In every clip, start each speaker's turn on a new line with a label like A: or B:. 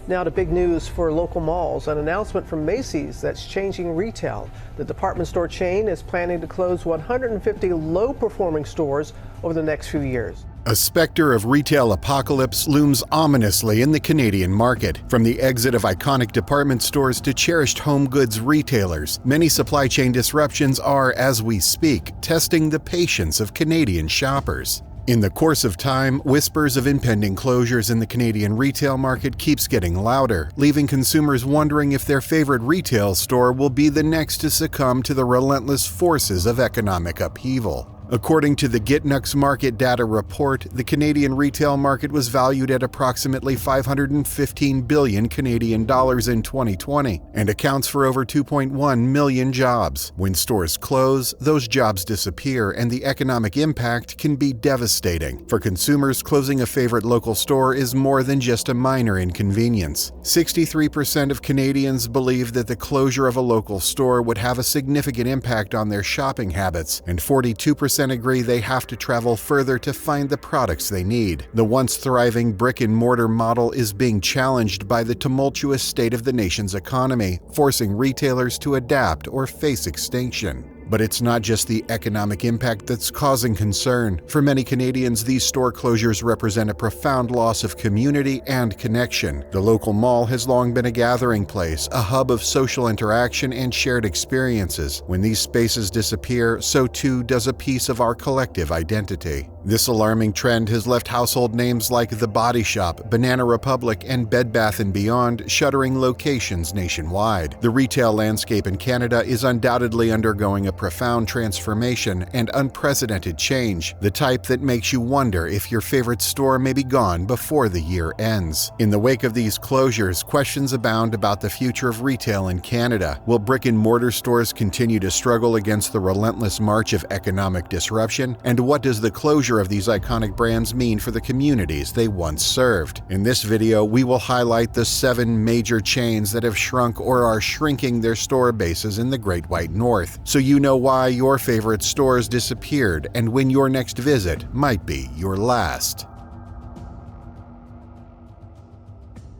A: Now to big news for local malls, an announcement from Macy's that's changing retail. The department store chain is planning to close 150 low-performing stores over the next few years.
B: A specter of retail apocalypse looms ominously in the Canadian market. From the exit of iconic department stores to cherished home goods retailers, many supply chain disruptions are, as we speak, testing the patience of Canadian shoppers. In the course of time, whispers of impending closures in the Canadian retail market keeps getting louder, leaving consumers wondering if their favorite retail store will be the next to succumb to the relentless forces of economic upheaval. According to the Gitnux Market Data Report, the Canadian retail market was valued at approximately 515 billion Canadian dollars in 2020 and accounts for over 2.1 million jobs. When stores close, those jobs disappear and the economic impact can be devastating. For consumers, closing a favorite local store is more than just a minor inconvenience. 63% of Canadians believe that the closure of a local store would have a significant impact on their shopping habits, and 42% agree they have to travel further to find the products they need. The once thriving brick-and-mortar model is being challenged by the tumultuous state of the nation's economy, forcing retailers to adapt or face extinction. But it's not just the economic impact that's causing concern. For many Canadians, these store closures represent a profound loss of community and connection. The local mall has long been a gathering place, a hub of social interaction and shared experiences. When these spaces disappear, so too does a piece of our collective identity. This alarming trend has left household names like The Body Shop, Banana Republic, and Bed Bath & Beyond shuttering locations nationwide. The retail landscape in Canada is undoubtedly undergoing a profound transformation and unprecedented change, the type that makes you wonder if your favorite store may be gone before the year ends. In the wake of these closures, questions abound about the future of retail in Canada. Will brick-and-mortar stores continue to struggle against the relentless march of economic disruption? And what does the closure of these iconic brands mean for the communities they once served? In this video, we will highlight the 7 major chains that have shrunk or are shrinking their store bases in the Great White North, so you know why your favorite stores disappeared and when your next visit might be your last.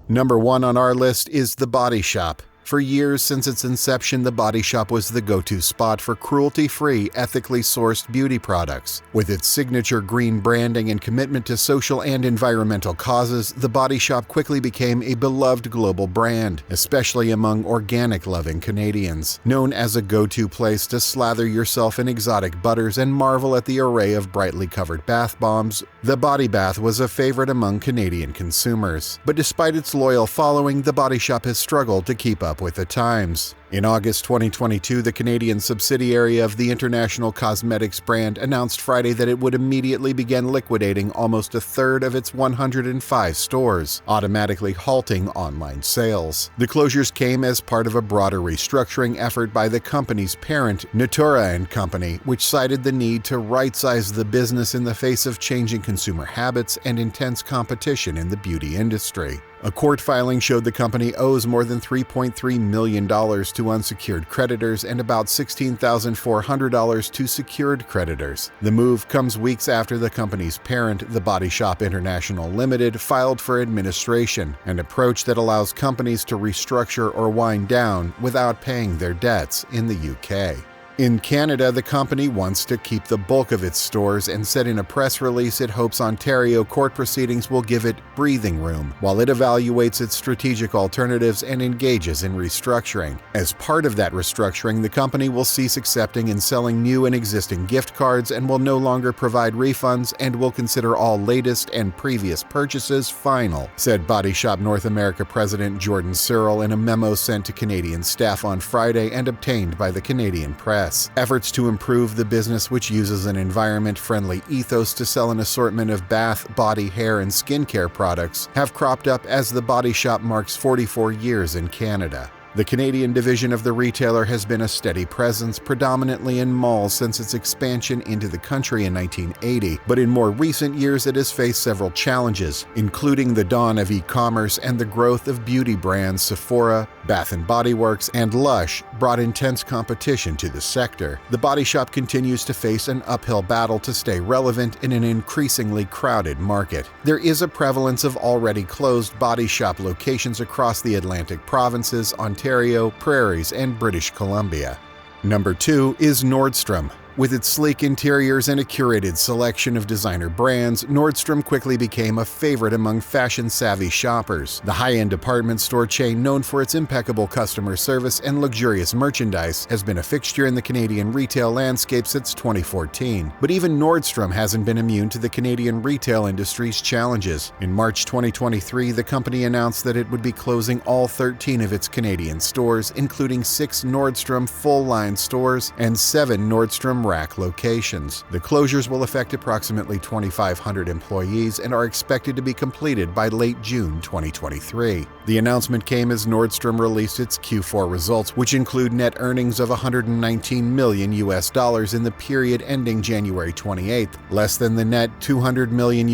B: Number 1 on our list is The Body Shop. For years since its inception, The Body Shop was the go-to spot for cruelty-free, ethically sourced beauty products. With its signature green branding and commitment to social and environmental causes, The Body Shop quickly became a beloved global brand, especially among organic-loving Canadians. Known as a go-to place to slather yourself in exotic butters and marvel at the array of brightly covered bath bombs, the body bath was a favorite among Canadian consumers. But despite its loyal following, The Body Shop has struggled to keep up with the times. In August 2022, the Canadian subsidiary of the international cosmetics brand announced Friday that it would immediately begin liquidating almost a third of its 105 stores, automatically halting online sales. The closures came as part of a broader restructuring effort by the company's parent, Natura & Company, which cited the need to right-size the business in the face of changing consumer habits and intense competition in the beauty industry. A court filing showed the company owes more than $3.3 million to unsecured creditors and about $16,400 to secured creditors. The move comes weeks after the company's parent, The Body Shop International Limited, filed for administration, an approach that allows companies to restructure or wind down without paying their debts in the UK. In Canada, the company wants to keep the bulk of its stores and said in a press release it hopes Ontario court proceedings will give it breathing room while it evaluates its strategic alternatives and engages in restructuring. As part of that restructuring, the company will cease accepting and selling new and existing gift cards and will no longer provide refunds and will consider all latest and previous purchases final, said Body Shop North America President Jordan Searle in a memo sent to Canadian staff on Friday and obtained by the Canadian press. Efforts to improve the business, which uses an environment-friendly ethos to sell an assortment of bath, body, hair, and skincare products, have cropped up as The Body Shop marks 44 years in Canada. The Canadian division of the retailer has been a steady presence, predominantly in malls since its expansion into the country in 1980, but in more recent years it has faced several challenges, including the dawn of e-commerce and the growth of beauty brands Sephora, Bath & Body Works, and Lush brought intense competition to the sector. The Body Shop continues to face an uphill battle to stay relevant in an increasingly crowded market. There is a prevalence of already closed Body Shop locations across the Atlantic provinces, Ontario, Prairies, and British Columbia. Number 2 is Nordstrom. With its sleek interiors and a curated selection of designer brands, Nordstrom quickly became a favorite among fashion-savvy shoppers. The high-end department store chain, known for its impeccable customer service and luxurious merchandise, has been a fixture in the Canadian retail landscape since 2014. But even Nordstrom hasn't been immune to the Canadian retail industry's challenges. In March 2023, the company announced that it would be closing all 13 of its Canadian stores, including 6 Nordstrom full-line stores and 7 Nordstrom Rack locations. The closures will affect approximately 2,500 employees and are expected to be completed by late June 2023. The announcement came as Nordstrom released its Q4 results, which include net earnings of $119 million in the period ending January 28th, less than the net $200 million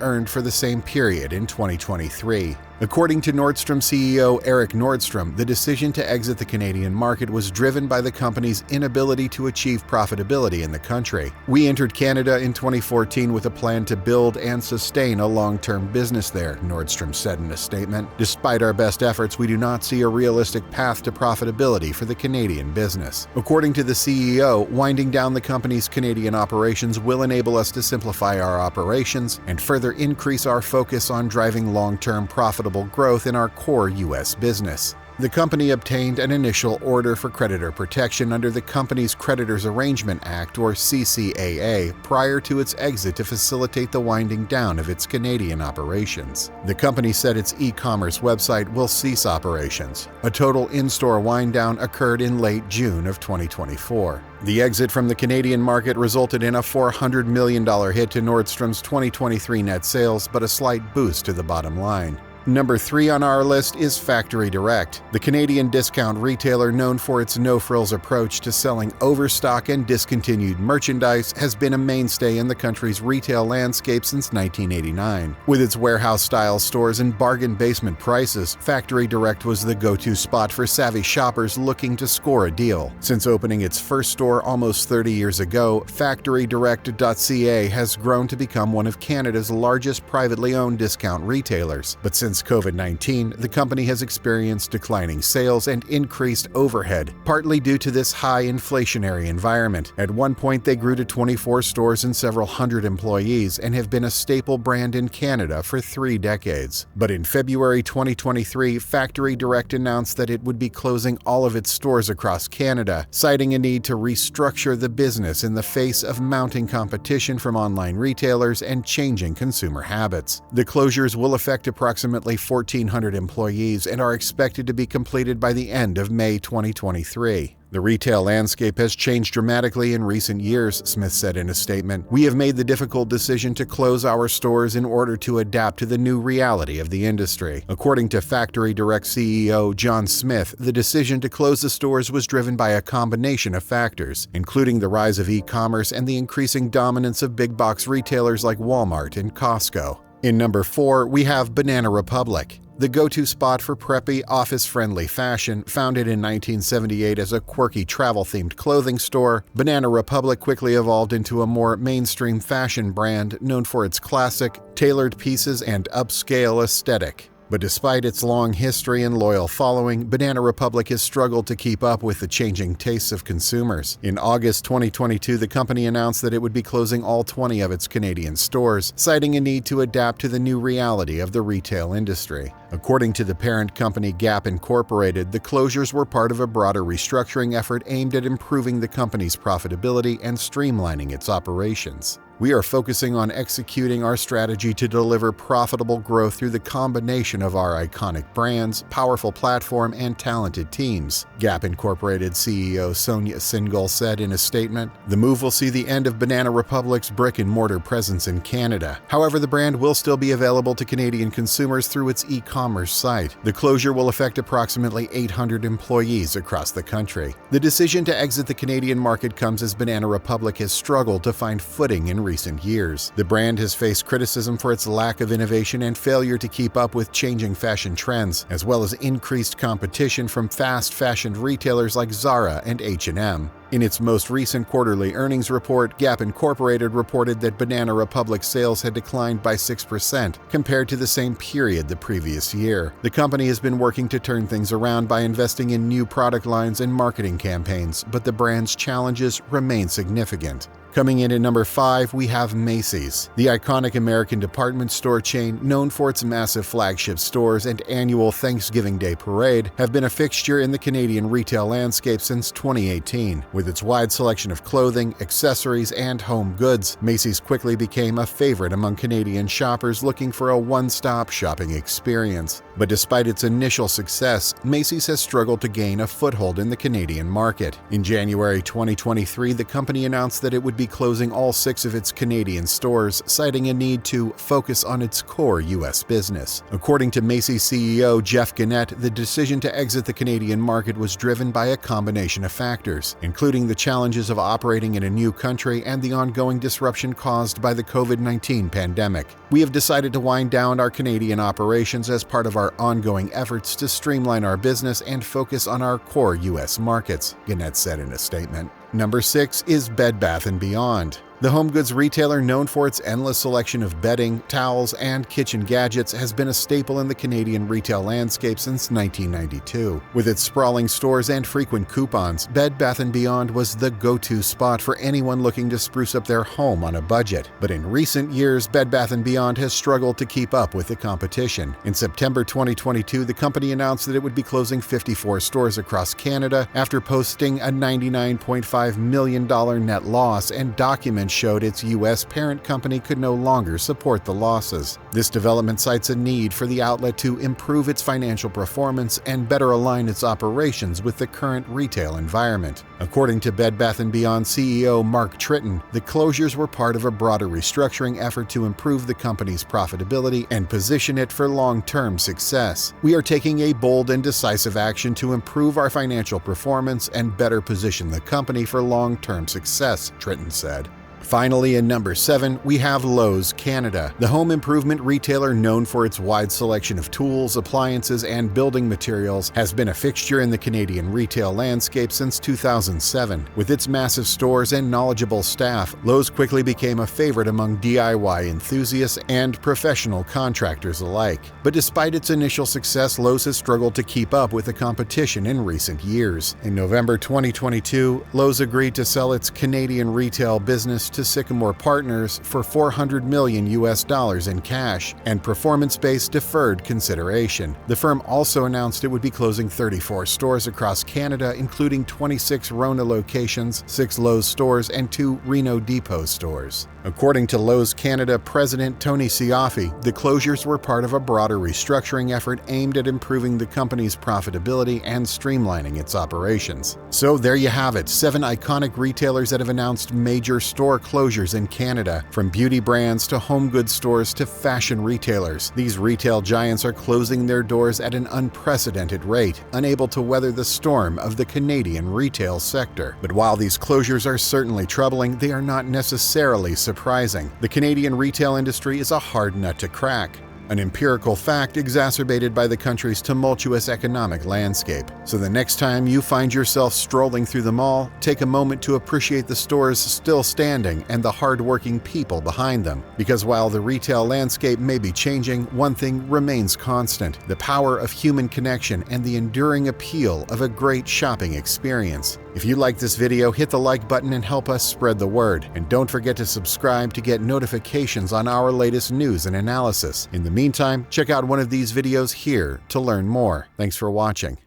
B: earned for the same period in 2023. According to Nordstrom CEO Eric Nordstrom, the decision to exit the Canadian market was driven by the company's inability to achieve profitability in the country. "We entered Canada in 2014 with a plan to build and sustain a long-term business there," Nordstrom said in a statement. "Despite our best efforts, we do not see a realistic path to profitability for the Canadian business." According to the CEO, winding down the company's Canadian operations will enable us to simplify our operations and further increase our focus on driving long-term profitable growth in our core U.S. business. The company obtained an initial order for creditor protection under the Companies Creditors Arrangement Act, or CCAA, prior to its exit to facilitate the winding down of its Canadian operations. The company said its e-commerce website will cease operations. A total in-store wind-down occurred in late June of 2024. The exit from the Canadian market resulted in a $400 million hit to Nordstrom's 2023 net sales, but a slight boost to the bottom line. Number 3 on our list is Factory Direct. The Canadian discount retailer, known for its no-frills approach to selling overstock and discontinued merchandise, has been a mainstay in the country's retail landscape since 1989. With its warehouse-style stores and bargain basement prices, Factory Direct was the go-to spot for savvy shoppers looking to score a deal. Since opening its first store almost 30 years ago, FactoryDirect.ca has grown to become one of Canada's largest privately owned discount retailers. But since COVID-19, the company has experienced declining sales and increased overhead, partly due to this high inflationary environment. At one point, they grew to 24 stores and several hundred employees and have been a staple brand in Canada for 3 decades. But in February 2023, Factory Direct announced that it would be closing all of its stores across Canada, citing a need to restructure the business in the face of mounting competition from online retailers and changing consumer habits. The closures will affect approximately 1,400 employees and are expected to be completed by the end of May 2023. The retail landscape has changed dramatically in recent years, Smith said in a statement. "We have made the difficult decision to close our stores in order to adapt to the new reality of the industry." According to Factory Direct CEO John Smith, the decision to close the stores was driven by a combination of factors, including the rise of e-commerce and the increasing dominance of big-box retailers like Walmart and Costco. In number 4, we have Banana Republic. The go-to spot for preppy, office-friendly fashion, founded in 1978 as a quirky travel-themed clothing store, Banana Republic quickly evolved into a more mainstream fashion brand known for its classic, tailored pieces and upscale aesthetic. But despite its long history and loyal following, Banana Republic has struggled to keep up with the changing tastes of consumers. In August 2022, the company announced that it would be closing all 20 of its Canadian stores, citing a need to adapt to the new reality of the retail industry. According to the parent company Gap Incorporated, the closures were part of a broader restructuring effort aimed at improving the company's profitability and streamlining its operations. "We are focusing on executing our strategy to deliver profitable growth through the combination of our iconic brands, powerful platform, and talented teams," Gap Incorporated CEO Sonia Singhal said in a statement. "The move will see the end of Banana Republic's brick-and-mortar presence in Canada. However, the brand will still be available to Canadian consumers through its e-commerce e-commerce site. The closure will affect approximately 800 employees across the country. The decision to exit the Canadian market comes as Banana Republic has struggled to find footing in recent years. The brand has faced criticism for its lack of innovation and failure to keep up with changing fashion trends, as well as increased competition from fast fashion retailers like Zara and H&M. In its most recent quarterly earnings report, Gap Incorporated reported that Banana Republic sales had declined by 6% compared to the same period the previous year. The company has been working to turn things around by investing in new product lines and marketing campaigns, but the brand's challenges remain significant. Coming in at number 5, we have Macy's. The iconic American department store chain, known for its massive flagship stores and annual Thanksgiving Day parade, have been a fixture in the Canadian retail landscape since 2018. With its wide selection of clothing, accessories, and home goods, Macy's quickly became a favorite among Canadian shoppers looking for a one-stop shopping experience. But despite its initial success, Macy's has struggled to gain a foothold in the Canadian market. In January 2023, the company announced that it would be closing all 6 of its Canadian stores, citing a need to focus on its core U.S. business. According to Macy's CEO Jeff Gennett, the decision to exit the Canadian market was driven by a combination of factors, including the challenges of operating in a new country and the ongoing disruption caused by the COVID-19 pandemic. We have decided to wind down our Canadian operations as part of our ongoing efforts to streamline our business and focus on our core U.S. markets, Gennett said in a statement. Number 6 is Bed Bath & Beyond. The home goods retailer, known for its endless selection of bedding, towels, and kitchen gadgets, has been a staple in the Canadian retail landscape since 1992. With its sprawling stores and frequent coupons, Bed Bath & Beyond was the go-to spot for anyone looking to spruce up their home on a budget. But in recent years, Bed Bath & Beyond has struggled to keep up with the competition. In September 2022, the company announced that it would be closing 54 stores across Canada after posting a $99.5 million net loss, and documents showed its U.S. parent company could no longer support the losses. This development cites a need for the outlet to improve its financial performance and better align its operations with the current retail environment. According to Bed Bath & Beyond CEO Mark Tritton, the closures were part of a broader restructuring effort to improve the company's profitability and position it for long-term success. We are taking a bold and decisive action to improve our financial performance and better position the company for long-term success, Tritton said. Finally, in number 7, we have Lowe's Canada. The home improvement retailer, known for its wide selection of tools, appliances, and building materials, has been a fixture in the Canadian retail landscape since 2007. With its massive stores and knowledgeable staff, Lowe's quickly became a favorite among DIY enthusiasts and professional contractors alike. But despite its initial success, Lowe's has struggled to keep up with the competition in recent years. In November 2022, Lowe's agreed to sell its Canadian retail business to Sycamore Partners for $400 million in cash and performance-based deferred consideration. The firm also announced it would be closing 34 stores across Canada, including 26 Rona locations, 6 Lowe's stores, and 2 Reno Depot stores. According to Lowe's Canada President Tony Siafi, the closures were part of a broader restructuring effort aimed at improving the company's profitability and streamlining its operations. So there you have it, 7 iconic retailers that have announced major store closures in Canada. From beauty brands to home goods stores to fashion retailers, these retail giants are closing their doors at an unprecedented rate, unable to weather the storm of the Canadian retail sector. But while these closures are certainly troubling, they are not necessarily surprising. The Canadian retail industry is a hard nut to crack, an empirical fact exacerbated by the country's tumultuous economic landscape. So the next time you find yourself strolling through the mall, take a moment to appreciate the stores still standing and the hard-working people behind them. Because while the retail landscape may be changing, one thing remains constant: the power of human connection and the enduring appeal of a great shopping experience. If you like this video, hit the like button and help us spread the word. And don't forget to subscribe to get notifications on our latest news and analysis. In the meantime, check out one of these videos here to learn more. Thanks for watching.